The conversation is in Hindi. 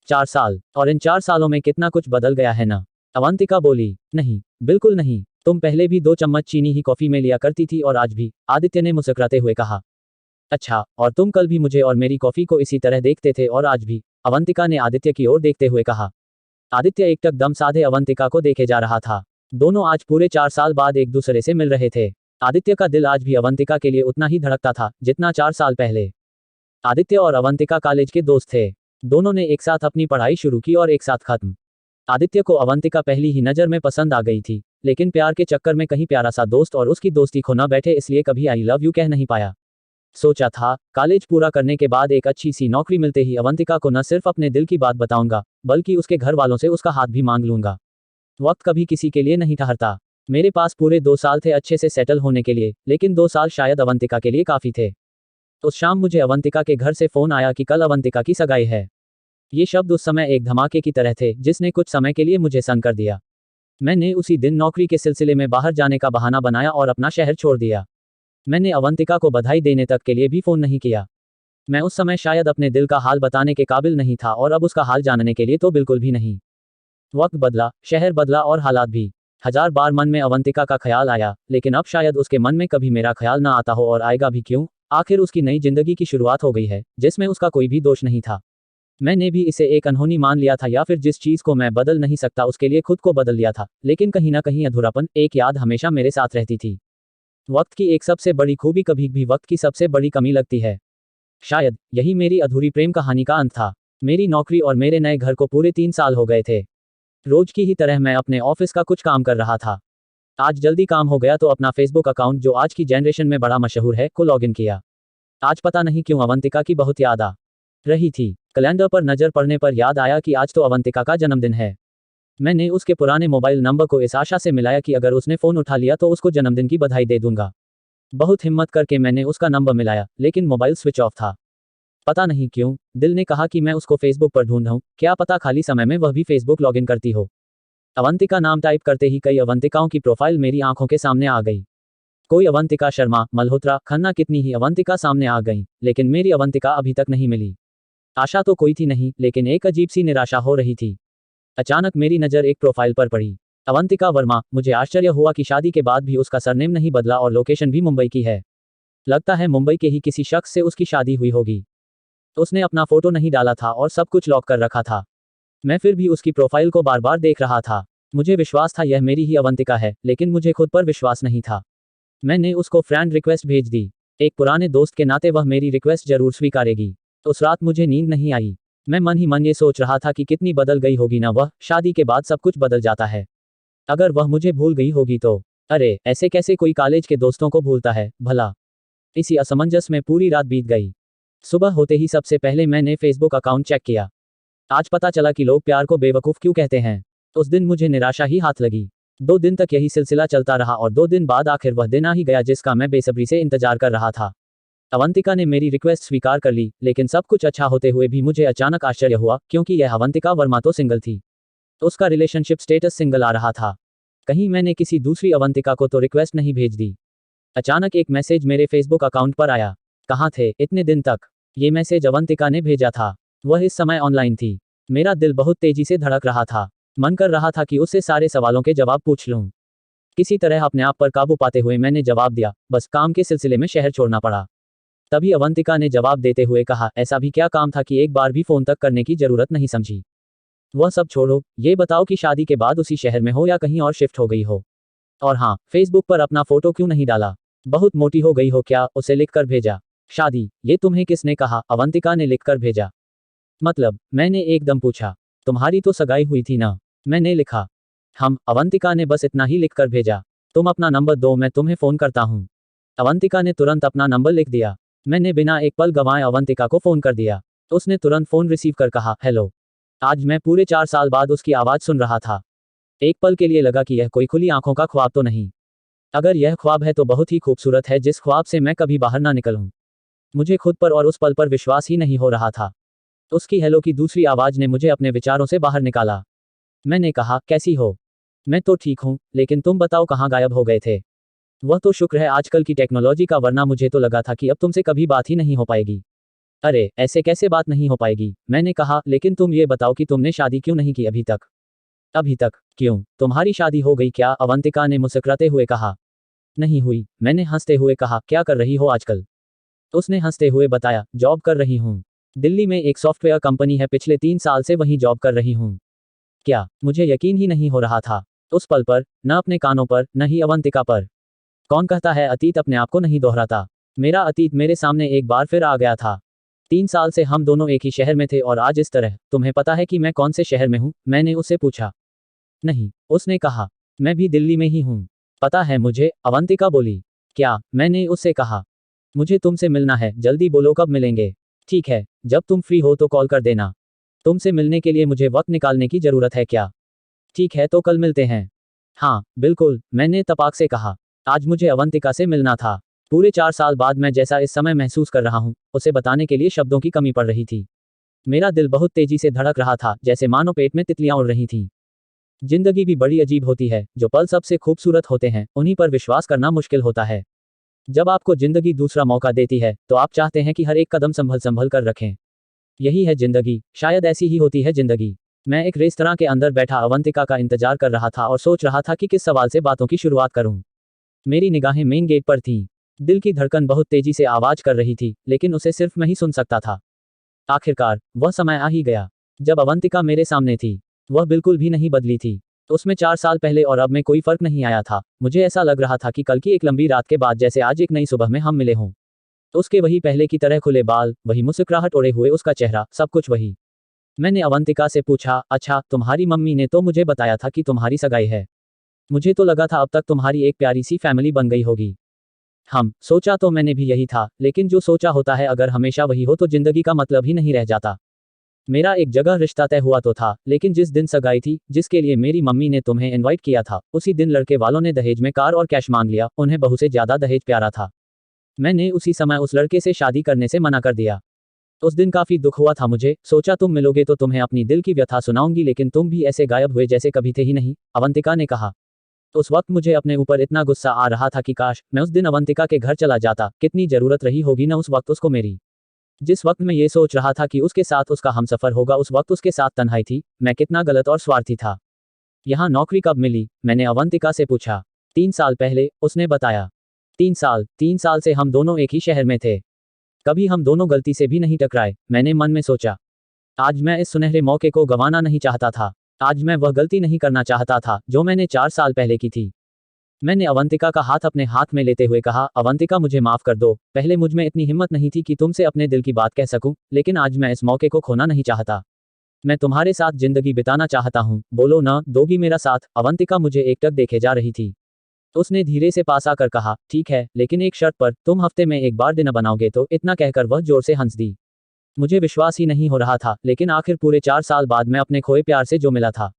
4 साल, और इन 4 सालों में कितना कुछ बदल गया है ना। अवंतिका बोली, नहीं, बिल्कुल नहीं, तुम पहले भी 2 चम्मच चीनी ही कॉफी में लिया करती थी और आज भी, आदित्य ने मुस्कुराते हुए कहा। अच्छा, और तुम कल भी मुझे और मेरी कॉफी को इसी तरह देखते थे और आज भी, अवंतिका ने आदित्य की ओर देखते हुए कहा। आदित्य एकटक दम साधे अवंतिका को देखे जा रहा था। दोनों आज पूरे 4 साल बाद एक दूसरे से मिल रहे थे। आदित्य का दिल आज भी अवंतिका के लिए उतना ही धड़कता था जितना 4 साल पहले। आदित्य और अवंतिका कॉलेज के दोस्त थे। दोनों ने एक साथ अपनी पढ़ाई शुरू की और एक साथ खत्म। आदित्य को अवंतिका पहली ही नज़र में पसंद आ गई थी, लेकिन प्यार के चक्कर में कहीं प्यारा सा दोस्त और उसकी दोस्ती खो न बैठे इसलिए कभी आई लव यू कह नहीं पाया। सोचा था, कॉलेज पूरा करने के बाद एक अच्छी सी नौकरी मिलते ही अवंतिका को न सिर्फ अपने दिल की बात बताऊंगा, बल्कि उसके घर वालों से उसका हाथ भी मांग लूंगा। वक्त कभी किसी के लिए नहीं ठहरता। मेरे पास पूरे 2 साल थे अच्छे से सेटल होने के लिए, लेकिन 2 साल शायद अवंतिका के लिए काफ़ी थे। उस शाम मुझे अवंतिका के घर से फ़ोन आया कि कल अवंतिका की सगाई है। ये शब्द उस समय एक धमाके की तरह थे जिसने कुछ समय के लिए मुझे सन्न कर दिया। मैंने उसी दिन नौकरी के सिलसिले में बाहर जाने का बहाना बनाया और अपना शहर छोड़ दिया। मैंने अवंतिका को बधाई देने तक के लिए भी फ़ोन नहीं किया। मैं उस समय शायद अपने दिल का हाल बताने के काबिल नहीं था और अब उसका हाल जानने के लिए तो बिल्कुल भी नहीं। वक्त बदला, शहर बदला और हालात भी। 1000 बार मन में अवंतिका का ख्याल आया, लेकिन अब शायद उसके मन में कभी मेरा ख्याल ना आता हो और आएगा भी क्यों। आखिर उसकी नई जिंदगी की शुरुआत हो गई है, जिसमें उसका कोई भी दोष नहीं था। मैंने भी इसे एक अनहोनी मान लिया था या फिर जिस चीज़ को मैं बदल नहीं सकता उसके लिए खुद को बदल लिया था, लेकिन कहीं ना कहीं अधूरापन, एक याद हमेशा मेरे साथ रहती थी। वक्त की एक सबसे बड़ी खूबी कभी भी वक्त की सबसे बड़ी कमी लगती है। शायद यही मेरी अधूरी प्रेम कहानी का अंत था। मेरी नौकरी और मेरे नए घर को पूरे 3 साल हो गए थे। रोज की ही तरह मैं अपने ऑफिस का कुछ काम कर रहा था। आज जल्दी काम हो गया तो अपना फेसबुक अकाउंट, जो आज की जनरेशन में बड़ा मशहूर है, को लॉगिन किया। आज पता नहीं क्यों अवंतिका की बहुत याद आ रही थी। कैलेंडर पर नजर पड़ने पर याद आया कि आज तो अवंतिका का जन्मदिन है। मैंने उसके पुराने मोबाइल नंबर को इस आशा से मिलाया कि अगर उसने फ़ोन उठा लिया तो उसको जन्मदिन की बधाई दे दूंगा। बहुत हिम्मत करके मैंने उसका नंबर मिलाया, लेकिन मोबाइल स्विच ऑफ था। पता नहीं क्यों, दिल ने कहा कि मैं उसको फेसबुक पर ढूंढूं, क्या पता खाली समय में वह भी फेसबुक लॉगिन करती हो। अवंतिका नाम टाइप करते ही कई अवंतिकाओं की प्रोफाइल मेरी आंखों के सामने आ गई। कोई अवंतिका शर्मा, मल्होत्रा, खन्ना, कितनी ही अवंतिका सामने आ गईं, लेकिन मेरी अवंतिका अभी तक नहीं मिली। आशा तो कोई थी नहीं, लेकिन एक अजीब सी निराशा हो रही थी। अचानक मेरी नज़र एक प्रोफाइल पर पड़ी। अवंतिका वर्मा। मुझे आश्चर्य हुआ कि शादी के बाद भी उसका सरनेम नहीं बदला और लोकेशन भी मुंबई की है। लगता है मुंबई के ही किसी शख्स से उसकी शादी हुई होगी। उसने अपना फोटो नहीं डाला था और सब कुछ लॉक कर रखा था। मैं फिर भी उसकी प्रोफाइल को बार बार देख रहा था। मुझे विश्वास था यह मेरी ही अवंतिका है, लेकिन मुझे खुद पर विश्वास नहीं था। मैंने उसको फ्रेंड रिक्वेस्ट भेज दी। एक पुराने दोस्त के नाते वह मेरी रिक्वेस्ट जरूर स्वीकारेगी। उस रात मुझे नींद नहीं आई। मैं मन ही मन ये सोच रहा था कि कितनी बदल गई होगी ना वह। शादी के बाद सब कुछ बदल जाता है। अगर वह मुझे भूल गई होगी तो। अरे, ऐसे कैसे कोई कॉलेज के दोस्तों को भूलता है भला। इसी असमंजस में पूरी रात बीत गई। सुबह होते ही सबसे पहले मैंने फेसबुक अकाउंट चेक किया। आज पता चला कि लोग प्यार को बेवकूफ़ क्यों कहते हैं। उस दिन मुझे निराशा ही हाथ लगी। 2 दिन तक यही सिलसिला चलता रहा और 2 दिन बाद आखिर वह दिन आ ही गया जिसका मैं बेसब्री से इंतजार कर रहा था। अवंतिका ने मेरी रिक्वेस्ट स्वीकार कर ली, लेकिन सब कुछ अच्छा होते हुए भी मुझे अचानक आश्चर्य हुआ, क्योंकि यह अवंतिका वर्मा तो सिंगल थी। उसका रिलेशनशिप स्टेटस सिंगल आ रहा था। कहीं मैंने किसी दूसरी अवंतिका को तो रिक्वेस्ट नहीं भेज दी। अचानक एक मैसेज मेरे फेसबुक अकाउंट पर आया। कहाँ थे इतने दिन तक? ये मैसेज अवंतिका ने भेजा था। वह इस समय ऑनलाइन थी। मेरा दिल बहुत तेजी से धड़क रहा था। मन कर रहा था कि उससे सारे सवालों के जवाब पूछ लूं। किसी तरह अपने आप पर काबू पाते हुए मैंने जवाब दिया, बस काम के सिलसिले में शहर छोड़ना पड़ा। तभी अवंतिका ने जवाब देते हुए कहा, ऐसा भी क्या काम था कि एक बार भी फोन तक करने की जरूरत नहीं समझी? वह सब छोड़ो, ये बताओ कि शादी के बाद उसी शहर में हो या कहीं और शिफ्ट हो गई हो? और हाँ, फेसबुक पर अपना फोटो क्यों नहीं डाला? बहुत मोटी हो गई हो क्या? उसे लिखकर भेजा। शादी, ये तुम्हें किसने कहा? अवंतिका ने लिखकर भेजा। मतलब? मैंने एकदम पूछा। तुम्हारी तो सगाई हुई थी ना? मैंने लिखा। अवंतिका ने बस इतना ही लिखकर भेजा। तुम अपना नंबर दो, मैं तुम्हें फोन करता हूँ। अवंतिका ने तुरंत अपना नंबर लिख दिया। मैंने बिना एक पल गंवाए अवंतिका को फोन कर दिया। उसने तुरंत फोन रिसीव कर कहा, हेलो। आज मैं पूरे 4 साल बाद उसकी आवाज सुन रहा था। एक पल के लिए लगा कि यह कोई खुली आंखों का ख्वाब तो नहीं। अगर यह ख्वाब है तो बहुत ही खूबसूरत है, जिस ख्वाब से मैं कभी बाहर ना निकलूं। मुझे खुद पर और उस पल पर विश्वास ही नहीं हो रहा था। उसकी हेलो की दूसरी आवाज ने मुझे अपने विचारों से बाहर निकाला। मैंने कहा, कैसी हो? मैं तो ठीक हूँ, लेकिन तुम बताओ कहाँ गायब हो गए थे? वह तो शुक्र है आजकल की टेक्नोलॉजी का, वरना मुझे तो लगा था कि अब तुमसे कभी बात ही नहीं हो पाएगी। अरे ऐसे कैसे बात नहीं हो पाएगी, मैंने कहा, लेकिन तुम ये बताओ कि तुमने शादी क्यों नहीं की अभी तक। अभी तक क्यों, तुम्हारी शादी हो गई क्या, अवंतिका ने मुस्कुराते हुए कहा। नहीं हुई, मैंने हंसते हुए कहा। क्या कर रही हो आजकल। उसने हंसते हुए बताया, जॉब कर रही हूँ। दिल्ली में एक सॉफ्टवेयर कंपनी है, पिछले 3 साल से वहीं जॉब कर रही हूँ। क्या, मुझे यकीन ही नहीं हो रहा था उस पल पर, न अपने कानों पर, न ही अवंतिका पर। कौन कहता है अतीत अपने आप को नहीं दोहराता। मेरा अतीत मेरे सामने एक बार फिर आ गया था। 3 साल से हम दोनों एक ही शहर में थे और आज इस तरह। तुम्हें पता है कि मैं कौन से शहर में हूँ, मैंने उससे पूछा। नहीं, उसने कहा। मैं भी दिल्ली में ही हूँ। पता है मुझे, अवंतिका बोली। क्या, मैंने उससे कहा। मुझे तुमसे मिलना है, जल्दी बोलो कब मिलेंगे। ठीक है, जब तुम फ्री हो तो कॉल कर देना। तुमसे मिलने के लिए मुझे वक्त निकालने की जरूरत है क्या। ठीक है तो कल मिलते हैं। हाँ बिल्कुल, मैंने तपाक से कहा। आज मुझे अवंतिका से मिलना था। पूरे 4 साल बाद मैं जैसा इस समय महसूस कर रहा हूँ, उसे बताने के लिए शब्दों की कमी पड़ रही थी। मेरा दिल बहुत तेजी से धड़क रहा था, जैसे मानो पेट में तितलियां उड़ रही थीं। जिंदगी भी बड़ी अजीब होती है, जो पल सबसे खूबसूरत होते हैं उन्हीं पर विश्वास करना मुश्किल होता है। जब आपको जिंदगी दूसरा मौका देती है तो आप चाहते हैं कि हर एक कदम संभल संभल कर रखें। यही है जिंदगी, शायद ऐसी ही होती है जिंदगी। मैं एक रेस्तरां के अंदर बैठा अवंतिका का इंतजार कर रहा था और सोच रहा था कि किस सवाल से बातों की शुरुआत करूं। मेरी निगाहें मेन गेट पर थीं। दिल की धड़कन बहुत तेजी से आवाज कर रही थी, लेकिन उसे सिर्फ मैं ही सुन सकता था। आखिरकार वह समय आ ही गया जब अवंतिका मेरे सामने थी। वह बिल्कुल भी नहीं बदली थी। उसमें 4 साल पहले और अब में कोई फर्क नहीं आया था। मुझे ऐसा लग रहा था कि कल की एक लंबी रात के बाद जैसे आज एक नई सुबह में हम मिले हों। तो उसके वही पहले की तरह खुले बाल, वही मुस्कुराहट ओढ़े हुए उसका चेहरा, सब कुछ वही। मैंने अवंतिका से पूछा, अच्छा, तुम्हारी मम्मी ने तो मुझे बताया था कि तुम्हारी सगाई है। मुझे तो लगा था अब तक तुम्हारी एक प्यारी सी फैमिली बन गई होगी। हम सोचा तो मैंने भी यही था, लेकिन जो सोचा होता है अगर हमेशा वही हो तो जिंदगी का मतलब ही नहीं रह जाता। मेरा एक जगह रिश्ता तय हुआ तो था, लेकिन जिस दिन सगाई थी, जिसके लिए मेरी मम्मी ने तुम्हें इनवाइट किया था, उसी दिन लड़के वालों ने दहेज में कार और कैश मांग लिया। उन्हें बहू से ज्यादा दहेज प्यारा था। मैंने उसी समय उस लड़के से शादी करने से मना कर दिया। उस दिन काफी दुख हुआ था मुझे, सोचा तुम मिलोगे तो तुम्हें अपनी दिल की व्यथा सुनाऊंगी, लेकिन तुम भी ऐसे गायब हुए जैसे कभी थे ही नहीं, अवंतिका ने कहा। उस वक्त मुझे अपने ऊपर इतना गुस्सा आ रहा था कि काश मैं उस दिन अवंतिका के घर चला जाता। कितनी जरूरत रही होगी ना उस वक्त उसको मेरी। जिस वक्त मैं ये सोच रहा था कि उसके साथ उसका हमसफर होगा, उस वक्त उसके साथ तन्हाई थी। मैं कितना गलत और स्वार्थी था। यहाँ नौकरी कब मिली, मैंने अवंतिका से पूछा। 3 साल पहले, उसने बताया। 3 साल से हम दोनों एक ही शहर में थे। कभी हम दोनों गलती से भी नहीं टकराए, मैंने मन में सोचा। आज मैं इस सुनहरे मौके को गंवाना नहीं चाहता था। आज मैं वह गलती नहीं करना चाहता था जो मैंने 4 साल पहले की थी। मैंने अवंतिका का हाथ अपने हाथ में लेते हुए कहा, अवंतिका मुझे माफ कर दो। पहले मुझ में इतनी हिम्मत नहीं थी कि तुमसे अपने दिल की बात कह सकूं, लेकिन आज मैं इस मौके को खोना नहीं चाहता। मैं तुम्हारे साथ जिंदगी बिताना चाहता हूं, बोलो ना दोगी मेरा साथ। अवंतिका मुझे एकटक देखे जा रही थी। उसने धीरे से पास आकर कहा, ठीक है, लेकिन एक शर्त पर, तुम हफ्ते में एक बार डिनर बनाओगे तो। इतना कहकर वह जोर से हंस दी। मुझे विश्वास ही नहीं हो रहा था, लेकिन आखिर पूरे 4 साल बाद मैं अपने खोए प्यार से जो मिला था।